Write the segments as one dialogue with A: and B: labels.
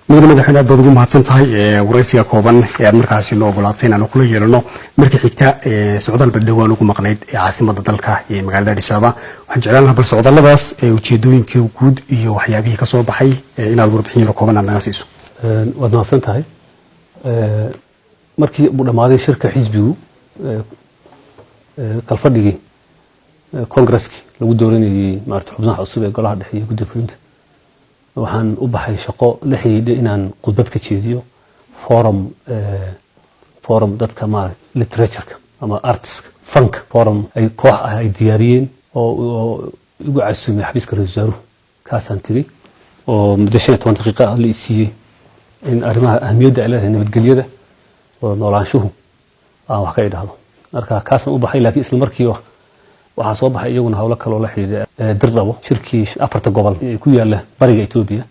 A: مدن مدحنا aad baad ugu mahadsan tahay waraysiga kooban ee aad markaasi noo ogolaatay inaan kula yeelano markii xigta socdaal badawaan ugu maqnayd caasimada dalka ee magaalada Addis Ababa waxaan jeclaan lahaa bal socdaalladaas ujeedooyinka guud iyo waxyaabihii ka soo baxay inaad warbixin kooban aad naga siiso.
B: waad mahadsan tahay markii uu dhamaaday shirka xisbigu kalfadhigii kongresski lagu dooranayay maarta xubnaha cusub ee golaha dhexe iyo guddiga fulinta waxaan u baxay shaqo la xiriirta inaan khudbad ka jeediyo forum dadka literature ama arts funk forum ay koox ah ay diyaariyeen oo ugu casuumay xabiiska ra'iisul wasaaruhu kaasaan tagay oo muddo 15 daqiiqo la siiyay in arrimaha ahmiyadda ay leedahay nabadgelyada oo noolaanshuhu aan wax ka idhaahdo marka kaasaan u baxay laakiin isla markii waxaa soo baxay iyaguna hawlo kale oo la xiriira dirdhabo shirkii afarta gobol ee ku yaala bariga Itoobiya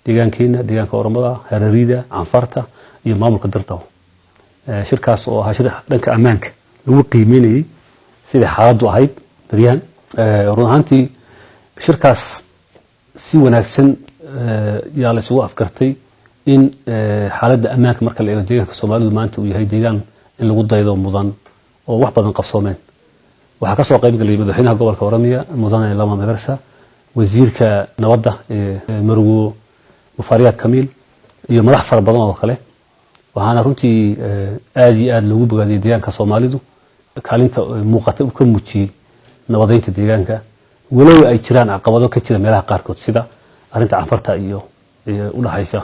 B: deegaankeena deegaanka Oromada Hararida Anfarta iyo maamulka dirdhabo shirkaas oo ahaa shir dhanka ammaanka lagu qiimeeyay sida xaaladdu ahayd bariyaan run ahaantii shirkaas si wanaagsan yaa la isugu afkartay in xaaladda ammaanka marka la eego deegaanka Soomaalidu maanta uu yahay deegaan in lagu daydo mudan oo wax badan qabsoomeen waxa ka soo qayb galay madaxweynaha gobolka Oromia mudane Lama Magarsa wasiirka nabadda Marwo Mufariyaad Kamil iyo madax fara badan oo kale waxaana runtii aad iyo aad loogu bogaadiyay deegaanka Soomaalidu kaalinta muuqata u ka muujiyay nabadeynta deegaanka walow ay jiraan caqabado ka jira meelaha qaarkood sida arinta Anfarta iyo u dhaxaysa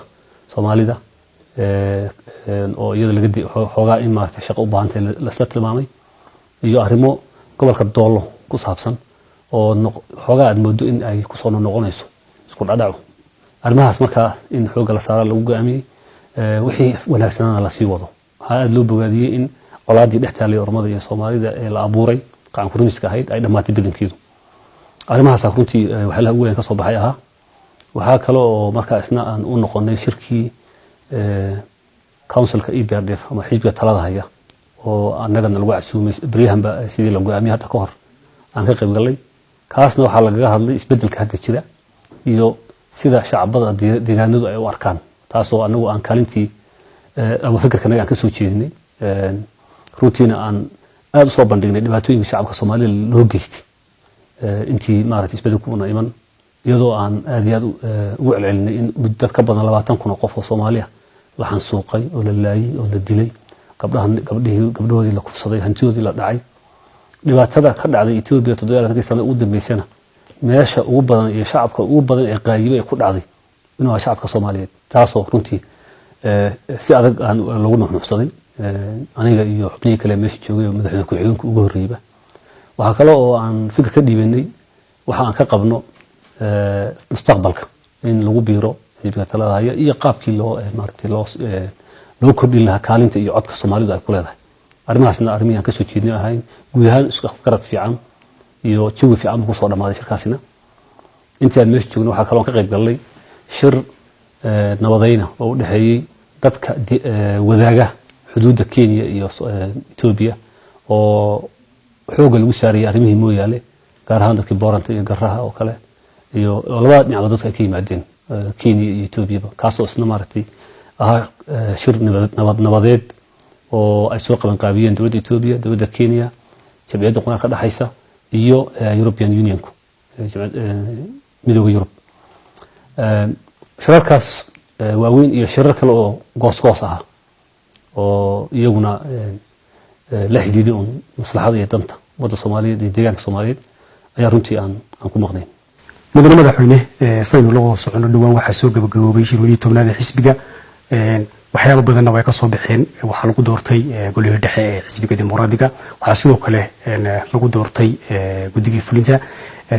B: Soomaalida oo iyada laga xoogaa in maartay shaqo u baahantay la isla tilmaamay iyo arrimo gobolka Doolo ku saabsan oo xoogaa aad moodo in ay ku soo noqonayso isku dhadhaco arrimahaas marka in xoog la saaro lagu go'aamiyay wixii wanaagsanana la sii wado waxa aad loo bogaadiyay in colaadii dhextaalay Oromada iyo Soomaalida ee la abuuray qacan kurmiska ahayd ay dhamaatay badankeedu arrimahaas runtii waxa la weyn ka soo baxay aha waxa kale oo marka isna aan u noqonay shirkii councilka EPRDF ama xisbiga talada haya oo annagana lagu casuumay bariyahanba sidii la go'aamiyay hadda ka hor aan ka qayb galay kaasna waxa laga hadlay isbedelka hadda jira iyo sida shacabada deegaanadu ay u arkaan taasoo anagu aan kaalintii ama fikirkanaga aan ka soo jeedinay runtiina aan aad u soo bandhignay dhibaatooyinka shacabka Soomaaliyeed loo geystay intii maaragtay isbedelku una iman iyadoo aan aad iyo aad ugu celcelinay in dad ka badan 20 kun oo qof oo Soomaali ah la xansuuqay oo la laayay oo la dilay gabdhahoodii la kufsaday hantidoodii la dhacay dhibaatada ka dhacday Itoobiya 7 sano ugu dambeysana meesha ugu badan iyo shacabka ugu badan ee qaayibay ku dhacday inuu shacabka Soomaaliyeed taasoo runtii si adag aan lagu nuxnuxsaday aniga iyo xubnihii kale meesha joogay madaxweyne ku-xigeenka ugu horeeyay waxa kale oo aan fikir ka dhiibanay waxa aan ka qabno mustaqbalka in lagu biiro xisbiga talada haya iyo qaabkii loo maartay loo kordhin lahaa kaalinta iyo codka Soomaalidu ay ku leedahay arrimahaasna arrimaha ka soo jeedin ahayn guud ahaan isku afkarad fiican iyo jawi fiican ku soo dhamaaday shirkaasina intii aan meesha joogno waxa kale oo ka qayb galay shir nabadayna oo u dhaxeeyay dadka wadaaga xuduudda Kenya iyo Itoobiya oo xooga lagu saariyay arrimihii mooyaale gaar ahaan dadkii Booranta iyo Garaha oo kale iyo labada dhinac dadka ka yimaadeen Kenya iyo Itoobiya kaasoo isna maartay shir nabadeed oo ay soo qaban qaabiyeen dawladda Itoobiya dawladda Kenya jabiyada qona ka dhaxaysa iyo European Union midowga Yurub shirarkaas waaweyn iyo shirar kale oo goos ah oo iyaguna la xidhiidhay maslaxada iyo danta wadda Soomaaliyeed iyo deegaanka Soomaaliyeed ayaa runtii aan ku maqnayn
A: mudane madaxweyne saynu la wada socono dhawaan waxa soo gabagaboobay shirweynaha tobnaad ee xisbiga waxyaabo badan way ka soo baxeen waxa lagu doortay golaha dhexe ee xisbiga dimuqraadiga waxa sidoo kale lagu doortay guddiga fulinta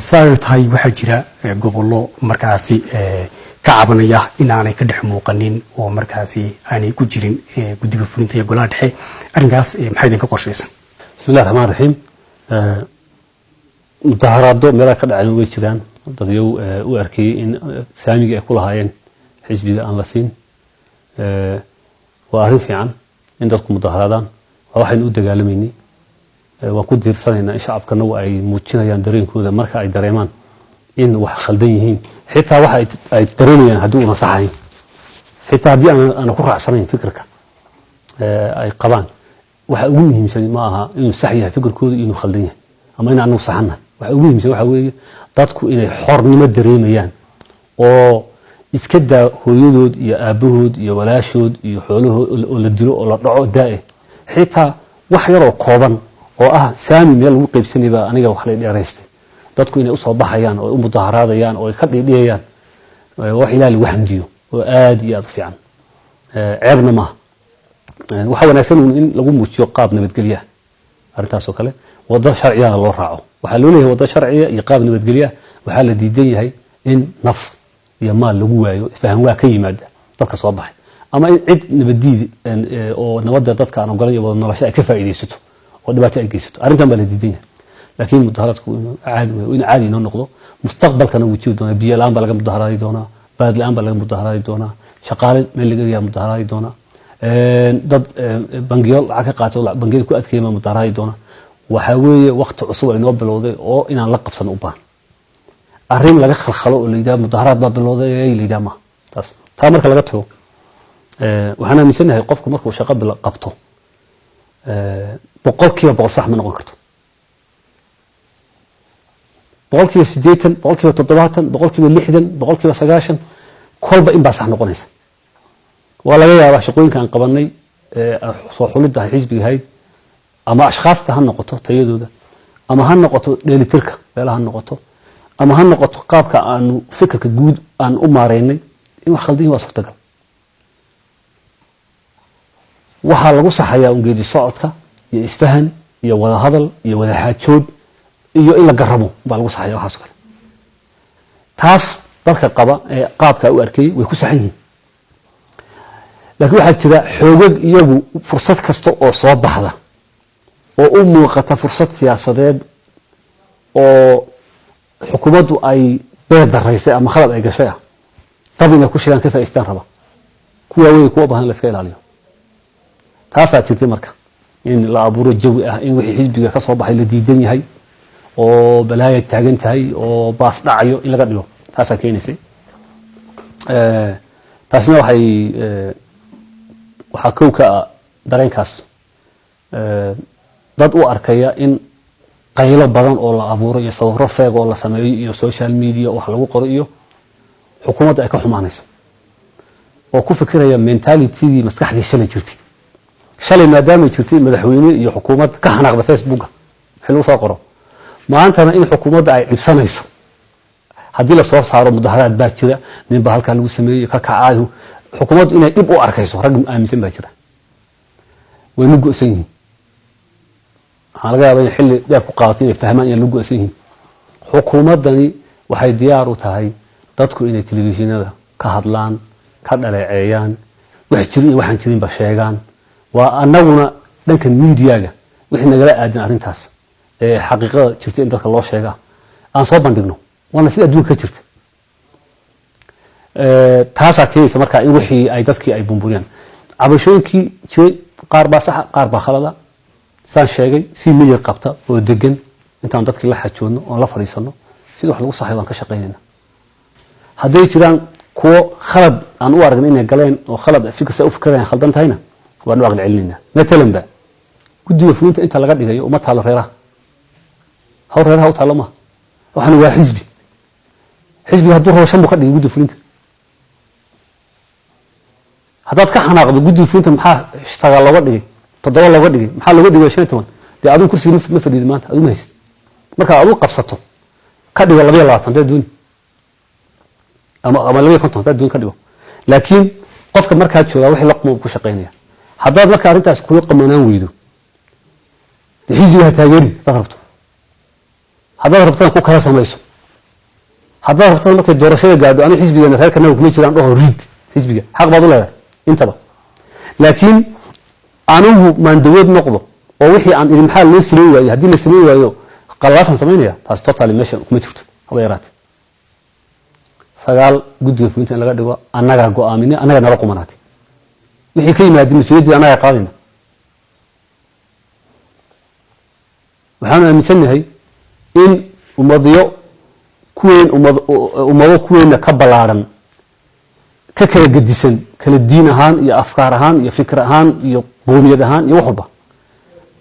A: saartay waxa jira gobollo markaasi ka cabanaya in aanay ka dhex muuqanin oo markaasi aanay ku jirin guddiga fulinta ee golaha dhexe arrinkaas maxay idin ka qorshaysan
B: bismillaahir rahmaanir rahiim mudaharaado meel ka dhacay way jiraan dadyo u arkay in saamiga ay ku lahaayeen xisbiga aan la siin waa arrin fiican in dadku mudaharaadaan waxaynu u dagaalameynay waan ku diirsanaynaa in shacabkana ay muujinayaan dareenkooda marka ay dareemaan in wax khaldan yihiin xitaa waxa ay dareemayaan haddii una saxayn xitaa haddii aan ku raacsanayn fikirka ay qabaan waxa ugu muhiimsan ma aha inuu sax yahay fikirkooda inuu khaldan yahay ama in aanu saxanahay waxa ugu muhiimsan waxa weeye dadku inay xornimo dareemayaan oo iska daa hooyadood iyo aabahood iyo walaashood iyo xoolahood oo la dilo oo la dhaco daa'e xitaa wax yar oo kooban oo ah saami meel lagu qaybsanay baa aniga wax la dheeraystay dadku inay u soo baxayaan oo u mudaharaadayaan oo ay ka dhidhiyayaan wax ilaahay lagu xamdiyo oo aad iyo aad u fiican ceebna maaha waxa wanaagsan in lagu muujiyo qaab nabadgelyo arrintaas oo kale wada sharciga loo raaco waxa loo leeyahay wada sharciga iyo qaab nabadgelyo waxa la diidan yahay in naf iyo maal lagu waayo isfahan waa ka yimaada dadka soo baxay ama in cid nabadiid oo nabadda dadka aan ogolayn wada nolosha ay ka faa'iideysato oo dhibaato ay geysato arrintan baa la diidan yahay laakiin mudaharaadku in caadi inoo noqdo mustaqbalkana wuu jiri doonaa biyo la'aan baa laga mudaharaadi doonaa baad la'aan baa laga mudaharaadi doonaa shaqaale meel laga yaa mudaharaadi doonaa dad bangiyo lacag ka qaato bangiyada ku adkeeyma mudaharaadi doonaa waxa weeye waqti cusub ay noo bilowday oo inaan la qabsano u baahan arrin laga khalkhalo oo la yiraahdo mudaharaad baa bilowday ay leeyahay ma taas taa marka laga tago waxaan aaminsanahay qofku markuu shaqo qabto boqolkiiba boqol sax ma noqon karto boqolkiiba 80 boqolkiiba 70 boqolkiiba 60 boqolkiiba 90 kolba in baa sax noqonaysa waa laga yaabaa shaqooyinka aan qabanay soo xulidda xisbiga ahayd ama ashkhaasta ha noqoto tayadooda ama ha noqoto dheelitirka meelaha ha noqoto ama ha noqoto qaabka aanu fikirka guud aan u maareynay in wax khaldan waa suurtagal waxa lagu saxayaa ungeedi socodka iyo isfahan iyo wada hadal iyo wada xaajood iyo in la garamo baa lagu saxayaa waxaas kale taas dadka qaba ee qaabka u arkay way ku saxan yihiin laakiin waxa jira xoogag iyagu fursad kasta oo soo baxda oo u muuqata fursad siyaasadeed oo xukuumaddu ay beedaraysay ama khalad ay gashay tab inay ku shiraan ka faa'iideystaan raba kuwa way kuwa baahan la iska ilaaliyo taasaa jirtay marka in la abuuro jawi ah in wixii xisbiga ka soo baxay la diidan yahay oo balaaya taagan tahay oo baas dhacayo in laga dhigo taasaa keenaysay taasina waxaa kow ka dareenkaas dad u arkaya in qaylo badan oo la abuuro iyo sawirro feeg oo la sameeyo iyo social media wax lagu qoro iyo xukuumadda ay ka xumaanayso oo ku fikiraya mentalitydii maskaxdii shalay jirtay shalay maadaama jirtay madaxweyne iyo xukuumad ka xanaaqda facebooka wixii lagu soo qoro maantana in xukuumadda ay dhibsanayso haddii la soo saaro mudaharaad baa jira ninba halkaa lagu sameeyey ka kacaayo xukuumaddu inay dhib u arkayso rag aaminsan baa jira way nu go'san yihiin waxaa laga yaabaa in xilli dheer ku qaadatay inay fahmaan inay lu go'san yihiin xukuumaddani waxay diyaar u tahay dadku inay telefishinada ka hadlaan ka dhaleeceeyaan wax jira iyo waxaan jirinba sheegaan waa annaguna dhankan miidiyaga wixii nagala aadan arrintaas ee xaqiiqada jirta in dadka loo sheegaa aan soo bandhigno waana sida adduunka ka jirta taasaa keenaysa markaa in wixii ay dadkii ay bumburiyaan cabashooyinkii jiray qaar baa saxa qaar baa khalada saan sheegay si miyir qabta oo degan intaan dadkii la xajoodno oon la fadhiisano sida wax lagu saxay waan ka shaqaynayna hadday jiraan kuwo khalad aan u aragna inay galeen oo khalad fikirsa u fikirayaan khaldan tahayna waan u aqli celinayna matalan ba guddiga fulinta inta laga dhigayo uma taalo reeraha haw reeraha u taalo ma waxaan waa xisbiga hadduu rabo shan buu ka dhigay guddiga fulinta haddaad ka xanaaqdo guddiga fulinta maxaa sagaal looga dhigay 7 looga dhigay maxaa looga dhigay 15 dee adigu kursiga ma fadhiid maanta adigu ma haysid marka adigu qabsato ka dhigo 22 dad dooni ama 250 dad dooni ka dhigo laakiin qofka markaa jooga wixii la qmo ku shaqeynaya haddaad marka arrintaas kula qamanaan weydo xisbiga taageeri rabto haddaad rabtaan ku kala samayso haddaad rabtaan markay doorashada gaadho ani xisbiga reerkana kuma jiraan dhaho riid xisbiga xaq baad u leedahay intaba laakiin anigu maan dawlad noqdo oo wixii aan idin maxaa loo sameeyay waayo haddii la sameeyay waayo qalaasan sameynaya taas totally meesha kuma jirto haba yaraatay sagaal guddiga fulinta in laga dhigo annaga go'aaminay annaga nala qumanaatay wixii ka yimaada mas'uuliyadda annaga qaadayna waxaan aaminsanahay in ummado kuweena ka balaaran ككل جديسن كل الدين هان يا أفكار هان يا فكر هان يا قومية هان يا وحبة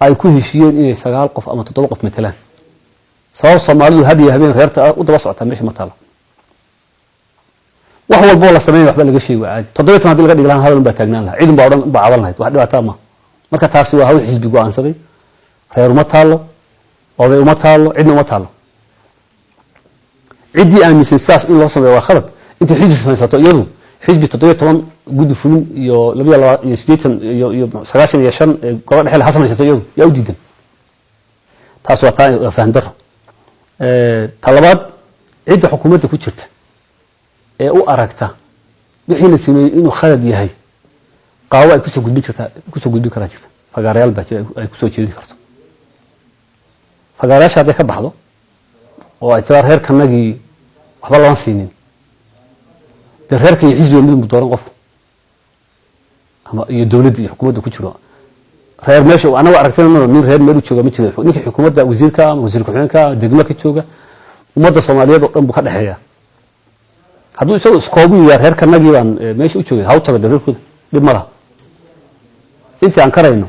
B: أي كل شيء إيه سجال قف أما تطلق مثلا صار صومالي هذه هبين غيرت ودراسة تمشي مطالع وهو البول السمين وحبل لقى شيء عادي تضريت ما بالغد يقولون هذا بتجنا لها عيد بعضنا واحد واتامه marka taasi waa hawl xisbi go'aansaday reer uma taalo oday uma taalo cidna uma taalo cidii aaminsan saas in loo sameeyo waa khalad inta xisbi samaysato iyadu xisbi 17 guddi fulin iyo 28 iyo 95 gobol dhexe la samaysato iyadu yaa u diidan taas waa taa faham daro talabaad cidda xukuumadda ku jirta ee u aragta wixii la sameeyay inuu khalad yahay qaawa ay ku soo gudbin karaa jirta fagaarayaal baa ay ku soo jeedin karto fagaarayaasha hadday ka baxdo oo ay tirar reerkanagii waxba lama siinin dee reerka iyo xisbiga mid dooran qofku ama iyo dowladda iyo xukuumadda ku jiro reer meesha anaga aragtayna nin reer meel u jooga ma jiro ninka xukuumadda wasiirka ama wasiir ku-xigeenka degmo ka jooga ummadda Soomaaliyeed oo dhan buu ka dhaxeeyaa hadduu isagu iskoobu yahay reerkanagii baan meesha u joogay haw taga reerkooda dib ma laha intii aan karayno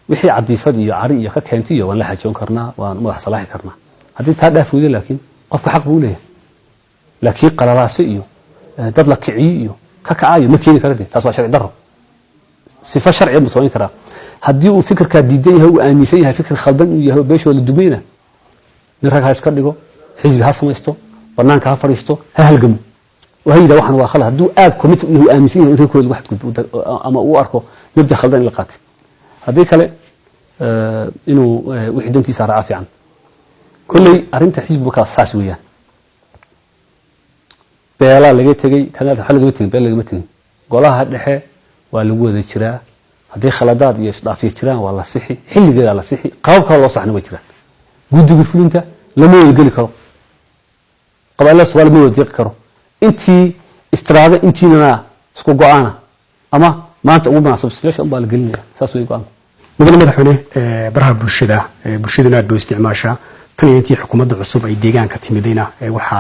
B: wixii cadiifad iyo cari iyo ka keentay waan la xajoon karnaa waan madax salaaxi karnaa haddii taa dhaaf weeyo laakiin qofka xaq buu leeyahay laakiin qalalaasi iyo dad la kiciyo iyo ka kacayo ma keeni karo taas waa sharci darro sifa sharci ma soo karaa haddii uu fikirka diidan yahay uu aaminsan yahay fikir khaldan uu yahay beesho la dumayna nin rag ha iska dhigo xisbi ha samaysto banaanka ha fariisto ha halgamo وهيدا waxan waa khalad haduu aad committee uu aaminsan yahay in reerkooda wax gudbo ama uu arko mabda khaldan in la qaatay hadii kale inuu wixii dantiisa raaca fiican kulli arinta xisbiga ka saas weeyaan beela laga tagay kana xal laga tagay beela laga tagay golaha dhexe waa lagu wada jiraa hadii khaladaad iyo isdhaafiyo jiraan waa la sixi xilligeeda la sixi qaabka loo saxna way jiraan guddiga fulinta lama wada gali karo qabaa'ilada Soomaaliya ma wada karo intii istiraada intiina isku go'aana ama maanta ugu munaasab situation baa la gelinaya saas way go'aan
A: madaxweyne baraha bulshadana aad buu isticmaashaa tan iyo intii xukuumadda cusub ay deegaanka timidayna waxa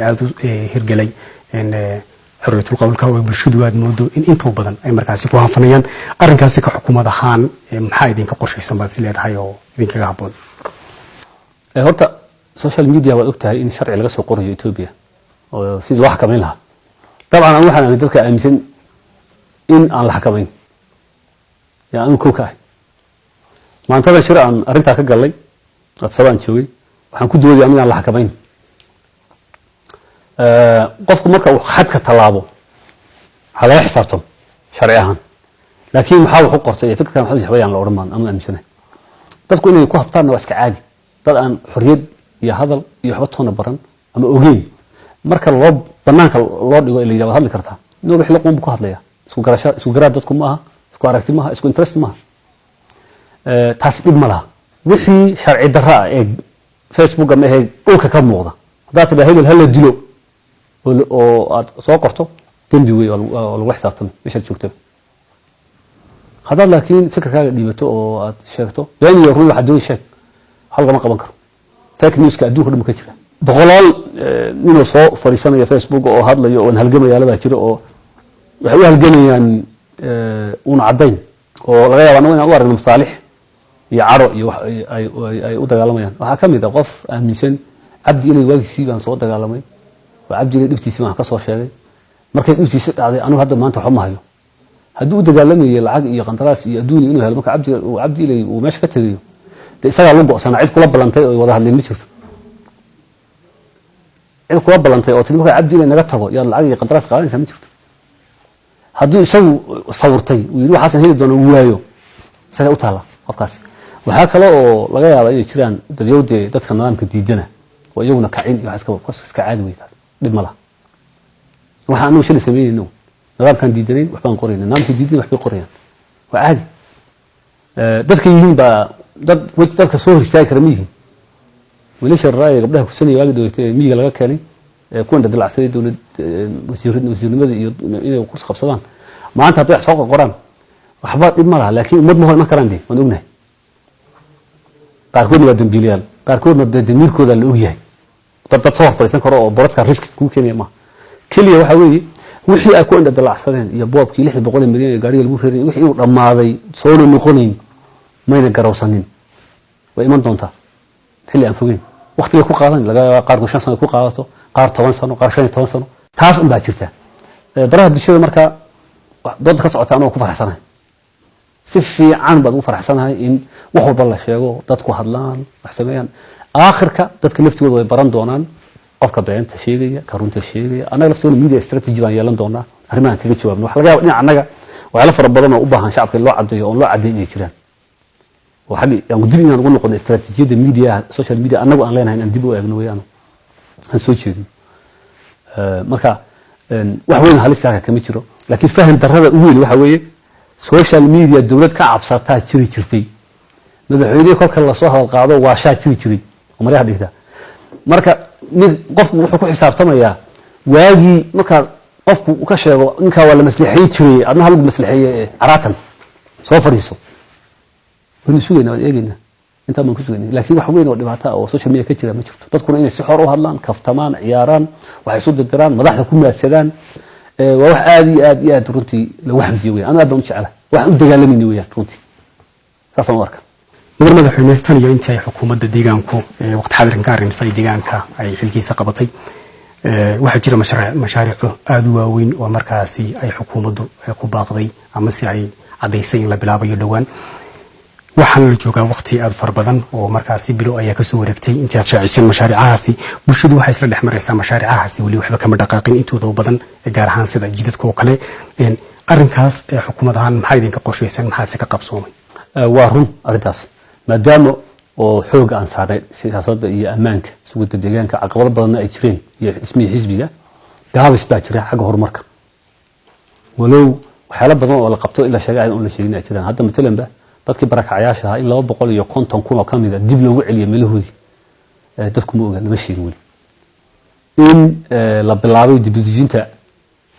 A: aad u hirgalay in xorriyatul qowlka oo bulshadu aad moodo in inta badan ay markaasi ku hanfanayaan arrinkaasi ka xukuumad ahaan maxaa idinka qorshaysan baad leedahay oo idinkaga habboon
B: horta social media waa ogtahay in sharci laga soo qorayo Ethiopia oo si loo xakameyn lahaa طبعا أنا waxaan dadka aaminsan in aan la xakameyn yaa anu kooka maantada shir aan arinta ka galay sabaan joogay waxaan ku doodayay in aan la xakameyn qofku marka uu xadka talaabo hada xisaabtan sharci ahaan laakiin waxa uu qortay fikirkan waxa waxbayaan la oran ama aaminsan dadku inay ku haftaan waa iska caadi dad aan xorriyad iyo hadal iyo waxba toona baran ama ogeyn marka loo banaanka loo dhigo ilaa yiraahdo hadli kartaa inuu wixii la qoon ku hadlaya isku garaad dadku ma aha isku aragti ma aha isku interest ma aha taas dib ma laha wixii sharci darra ee Facebook ama ee dhulka ka muuqda hadaa tibaa hebel hal la dilo oo aad soo qorto dambi weey oo lagu xisaabtamo meesha joogto hadaa laakiin fikirkaaga dhibato oo aad sheegto been iyo ruux haddii sheeg halka ma qaban karo fake news ka adduunka dhan ka jira boqolaal inuu soo fariisanayo Facebook oo hadlayo oo halgamaya la jiro oo waxay u halgamayaan una cadeyn oo laga yaabo inay u aragno masaalix iyo caro iyo ay u dagaalamayaan waxa kamid ah qof aaminsan abdi inay waagiisii baan soo dagaalamay waa abdi inay dhibtiisa ma ka soo sheegay markay dhibtiisa dhacday anu hadda maanta waxba ma hayo hadduu dagaalamayo lacag iyo qandaraas iyo adduun inuu helo marka abdi ilay uu meesha ka tagayo isaga lagu go'sana cid kula balantay oo wada hadleen ma jirto cid kula balantay oo tilmaha abdi ilay naga tago yaa lacag iyo qandaraas qaadanaysa ma jirto haddii isagu sawirtay uu waxaan heli doono waayo isaga u taala qofkaas waxa kale oo laga yaabaa inay jiraan dadyowde dadka nidaamka diidana oo iyaguna kacin iyo wax iska caadi weeytaa dib ma laha waxa aanu shil sameeyno nidaamkan diidanayn waxbaan qorayna nidaamka diidan waxbay qorayaan waa caadi dadka yihiin ba dad dadka soo horistaay kara miyihiin wiilasha raayay gabdhaha kusanay waagi doortay miyiga laga keenay kuwan dadalacsaday dawlad wasiirnimada iyo inay ku qabsadaan maanta hadday soo qoraan waxba dib ma laha laakiin umad ma hor ma karaan waan ognahay qaarkoodna waa dambiilayaal qaarkoodna damiirkooda la og yahay dad soo fariisan karo oo boradka risk ku keenaya ma kaliya waxa weeye wixii ay ku indha dalacsadeen iyo boobkii 600 milyan ee gaariga lagu reeray wixii uu dhamaaday soo noqonayn mayna garawsanin way iman doontaa xilli aan fogeyn waqti ku qaadan laga qaar 5 sano ku qaadato qaar 10 sano qaar 15 sano taas un baa jirta baraha bulshada marka dad ka socota anoo ku faraxsanahay si fiican baan u faraxsanahay in wax walba la sheego dadku hadlaan wax sameeyaan aakhirka dadka laftooda way baran doonaan qofka beenta sheegaya ka runta sheegaya anaga laftooda media strategy baan yeelan doonaa arrimahan kaga jawaabno wax laga yaabo in anaga wala fara badan oo u baahan shacabka loo cadeeyo oo loo cadeeyay jiraan waxaan aan dib inaan ugu noqdo strategy media social media anagu aan leenahay in dib u eegno weeyaan aan soo jeedin marka wax weyn halis ah kama jiro laakiin faham darrada ugu weyn waxa weeye social media dawlad ka cabsataa jirtay madaxweynaha kolka la soo hadal qaado waa shaa jiray oo maraha dhigta marka qofku wuxuu ku xisaabtamayaa waagi marka qofku uu ka sheego ninka waa la maslaxay jiray adna hal maslaxay aratan soo fariiso wani sugayna wada eegayna inta ma ku sugayna laakiin wax weyn oo dhibaato oo social media ka jira ma jirto dadkuna inay si xor u hadlaan kaftamaan ciyaaraan waxay soo dirdiraan madaxda ku maadsadaan waa wax aad runtii lagu xamdiyo weeyaan ana aad u jecelahay wax u dagaalamayna weeyaan runtii saas aan arkaa
A: madaxweyne tan iyo intii ay xukuumadda deegaanku waqti xadirkan ka arrimisay deegaanka ay xilkiisa qabatay waxa jira mashaariic aad u waaweyn oo markaasi ay xukuumaddu ku baaqday ama si ay cadeysay in la bilaabayo dhawaan waxaan la joogaa waqti aad far badan oo markaasi bilo ayaa ka soo wareegtay intii aad shaaciseen mashaariicahaasi bulshadu waxay isla dhexmaraysaa mashaariicahaasi wali waxba kama dhaqaaqin intooda badan gaar ahaan sida jidadka oo kale arrinkaas xukuumad ahaan maxay idinka qorshaysan maxaa se ka qabsoomay
B: waa run arrintaas maadaama oo xoog aan saaray siyaasadda iyo ammaanka sugidda deegaanka caqabado badan ay jireen iyo ismii xisbiga gaabis baa jira xagga horumarka walow waxyaalo badan oo la qabto ila sheegay oo la sheegay jiraan hadda matalanba dadkii barakacayaasha ahaa in 250 kun oo kamida dib loogu celiyo meelahoodii dadku ma oga lama sheegin wali in la bilaabay dib u dejinta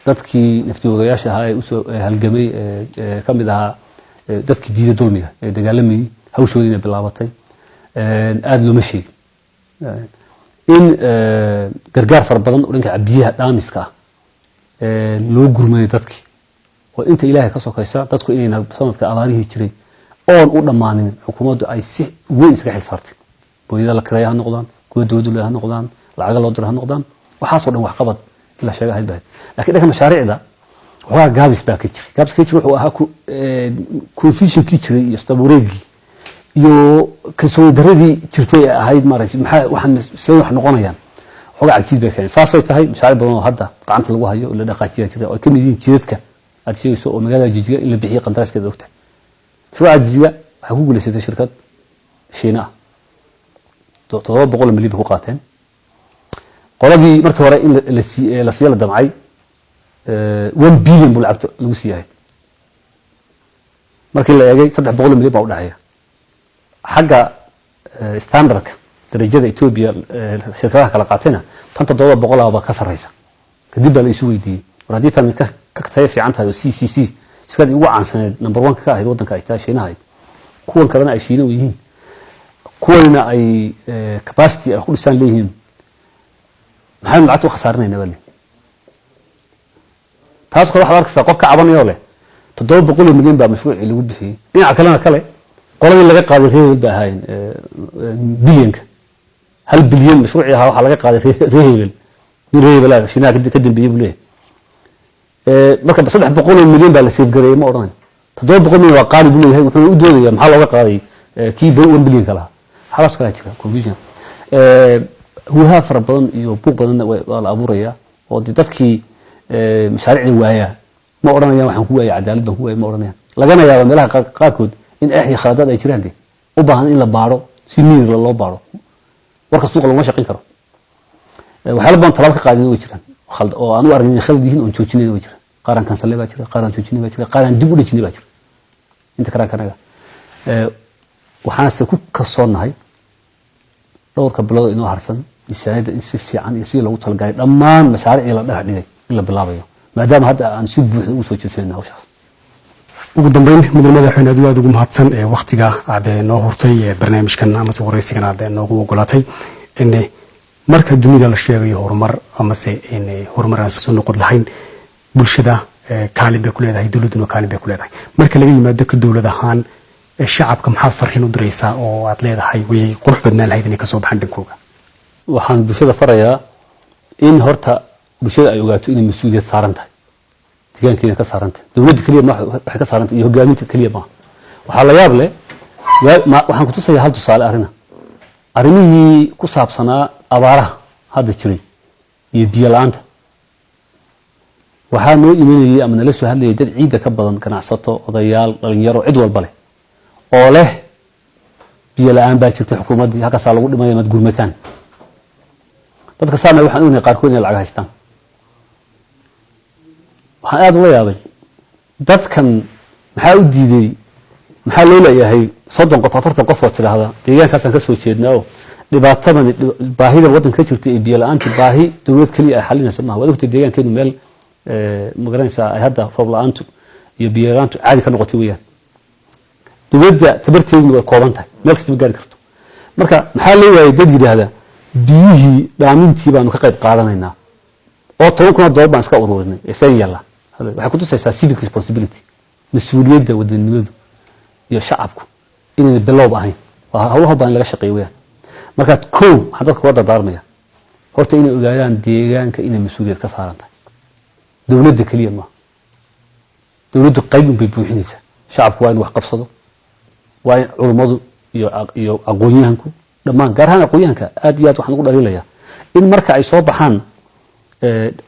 B: dadkii naftiyogayaasha ahaa ee u soo halgamay kamid ahaa dadkii diiday dulmiga ee dagaalamay hawshoodii inay bilaabatay aad looma sheegin in gargaar far badan oo dhanka biyaha dhaamiska loo gurmaday dadkii oo inta ilaahay ka sokaysa dadku inay sanadka abaarihii jiray oon u dhamaanin xukuumaddu ay si weyn iska xil saartay booyada la kireeyo ha noqdaan kuwa dowladda ha noqdaan lacag loo diro ha noqdaan waxaas oo dhan wax qabad ila sheegay baa laakiin dhaga mashaariicda waxa gaabis baa ka jiray gaabis ka jiray wuxuu ahaa confusion ki jiray iyo stabureegi iyo kalsooni daradii jirtay ahayd maaragtay maxaa waxaan soo wax noqonayaan xogaa cajiib bay keenay saasoo tahay mashaariic badan oo hadda gacanta lagu hayo la dhaqaajiya jiray oo kamid yihiin jidadka aad sheegayso oo magaalada Jijga in la bixiyo qandaraaskeeda ogtahay shuruucda Jijga waxa ku guuleysatay shirkad Shiina 700 milyan ku qaateen qoladii markii hore in la siiyay la damcay 1 billion buu lacagto lagu siiyay markii la eegay 300 milyan baa u dhacaya xagga standardka darajada Ethiopia shirkadaha kala qaatayna tan 700 baa ka sareysa kadib baa la isu weydiiyay radii tan ka tahay fiican tahay CCC shirkadii ugu caansaneed number 1 ka ahayd wadanka ay tahay Shiinaha kuwan kalena ay Shiina u yihiin kuwana ay capacity ay ku dhisaan leeyihiin maxay lacagtu khasaarinayna wali taas kale waxa arkaysaa qof ka cabanayo leh 700 milyan baa mashruuc lagu bixiyay dhinaca kalena kale qoladii laga qaaday reebel baa ahayn bilyanka 1 bilyan mashruuc ahaa waxa laga qaaday reebel in reebel Shiinaha ka dambeeyay buu leeyahay marka 300 milyan baa la save gareeyay ma oran 700 milyan waa qaali buu leeyahay wuxuu u doodayaa maxaa looga qaaday kii 1 bilyan kala xalaas kala jira confusion huwa fara badan iyo buuq badan waa la abuuraya oo dadkii mashaariicda waaya ma oranayaan waxaan ku waayay cadaalad baan ku waayay ma oranayaan lagana yaabo meelaha qaarkood in ay khaladaad ay jiraan u baahan in la baaro si miir loo baaro warka suuqa lama shaqeyn karo waxa la baan talaab ka qaadin way jiraan khalad oo aan u arkin khalad yihiin oo joojinay way jiraan qaran kan salay baa jira qaran joojinay baa jira qaran dib u dhijinay baa jira inta kanaga waxaan se ku kasoonahay dhowrka bilood inoo harsan misaanida in si fiican iyo si lagu talgalay dhammaan mashaariic la dhax dhigay in la bilaabayo maadaama hadda aan si buuxda u soo jeedsanay hawshaas
A: ugu dambeyn madaxweyne aad ugu mahadsan waqtiga aad noo hurtay barnaamijkan ama wareysigan aad noogu ogolaatay in marka dunida la sheegayo horumar ama se in horumar aan soo noqon lahayn bulshada kaalin bay ku leedahay dawladuna kaalin bay ku leedahay marka laga yimaado ka dawlad ahaan shacabka maxaad farriin u diraysaa oo aad leedahay way qurux badnaan lahayd inay ka soo baxaan dhankooga
B: waxaan bulshada farayaa in horta bulshada ay ogaato inay mas'uuliyad saaran tahay deegaankeena ka saaran tahay dawladda kaliya ma waxay ka saaran tahay iyo hogaaminta kaliya ma waxa la yaab leh waxaan ku tusayaa hal tusaale arrimihii ku saabsanaa abaaraha hadda jiray iyo biyo la'aanta waxaa noo imanayay ama nala soo hadlayay dad ciidda ka badan ganacsato odayaal dhalinyaro cid walba leh oo leh biyo la'aan baa jirta xukuumaddii halkaasaa lagu dhimaya mad gurmataan dadka saamay waxaan ogahay qaarkood inay lacag haystaan waxaan aad ula yaabay dadkan maxaa u diiday maxaa loo leeyahay 30 qof 40 qof oo tiraahda deegaankaasaan ka soo jeednaa oo dhibaatadan baahida waddanka ka jirta ee biyo la'aanta baahi dawlad kaliya ay xalinayso maaha waa ogtay deegaankeenu meel magaranaysaa ay hadda roob la'aantu iyo biyo la'aantu caadi ka noqotay weeyaan dawladda tabarteedu way kooban tahay meel kasta ma gaari karto marka maxaa loo leeyahay dad yiraahda biyihii dhaamintii baanu ka qayb qaadanaynaa oo 10 kun oo doolar baan iska ururinay ee yalla waxay ku tusaysaa civic responsibility mas'uuliyadda wadanimadu iyo shacabku inay bilowb ahayn waa hawlaha baan laga shaqeeyo weeyaan marka koow hadalka wada daarmaya horta inay ogaadaan deegaanka inay mas'uuliyad ka saaran tahay dawladda kaliya ma dawladdu qayb bay buuxinaysaa shacabku waa in wax qabsado waa in culimadu iyo aqoonyahanku dhammaan gaar ahaan aqoonyahanka aad iyo aad waxaan ugu dhaliilayaa in marka ay soo baxaan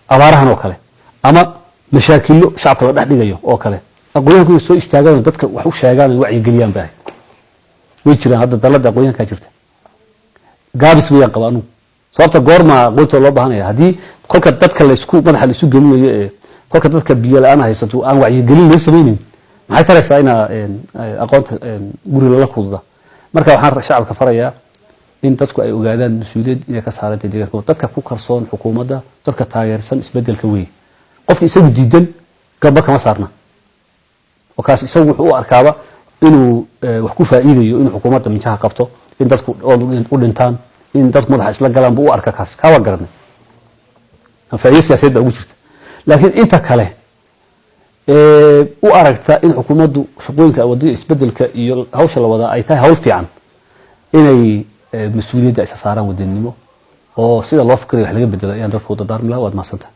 B: abaarahan oo kale ama mashaakilo shacabka la dhex dhigayo oo kale aqoonyahanku soo istaagaan dadka wax u sheegaan wacyi geliyaan baa way jiraan hadda dalada aqoonyahanka jirta gaabis weeyaan qabaanu sababta goorma aqoonta loo baahanaya hadii kolka dadka la isku madaxa la isu gelinayo ee kolka dadka biyo la'aan haysato aan wacyi gelin loo sameeynin maxay taraysaa ina aqoonta guri la kuuda marka waxaan shacabka farayaa in dadku ay ogaadaan mas'uuliyad inay ka saaran tahay deegaanka dadka ku kalsoon xukuumadda dadka taageersan isbedelka weey qof isagu diidan gaba kama saarna oo kaas isagu wuxuu arkaaba inuu wax ku faa'iideeyo in xukuumadda minjaha qabto in dadku u dhintaan in dadku madaxa isla galaan buu arka kaas ka waa garanay faa'iido siyaasadeed baa ugu jirta laakiin inta kale u aragta in xukuumaddu shaqooyinka wadada isbedelka iyo hawsha la wada ay tahay hawl fiican inay mas'uuliyadda ay saaraan wadanimo oo sida loo fikirayo wax laga bedelo ayaan dadku wada daarmi lahaa waad maasanta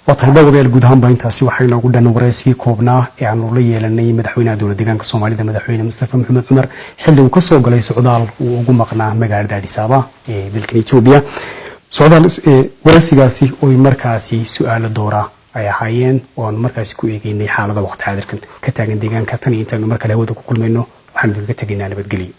A: وتهدأ الجودهم بينتاسي وحين أقول أنه ورئيسي كوبنا يعني رلية لأني مدحونا دولة ديجان كصومالي ده مدحونا مصطفى محمد عمر حلو قصة وقال سعودال وقمقنا مقال داري سابا بالكنيتوبيا سعودال ورئيسي قاسي ومركزي سؤال الدورة أي حيين ومركزي كويجيني حالة وقت هذا كتاجن ديجان كتني إنت مركز هو ده كل منه وحنا بنتجينا نبتقلي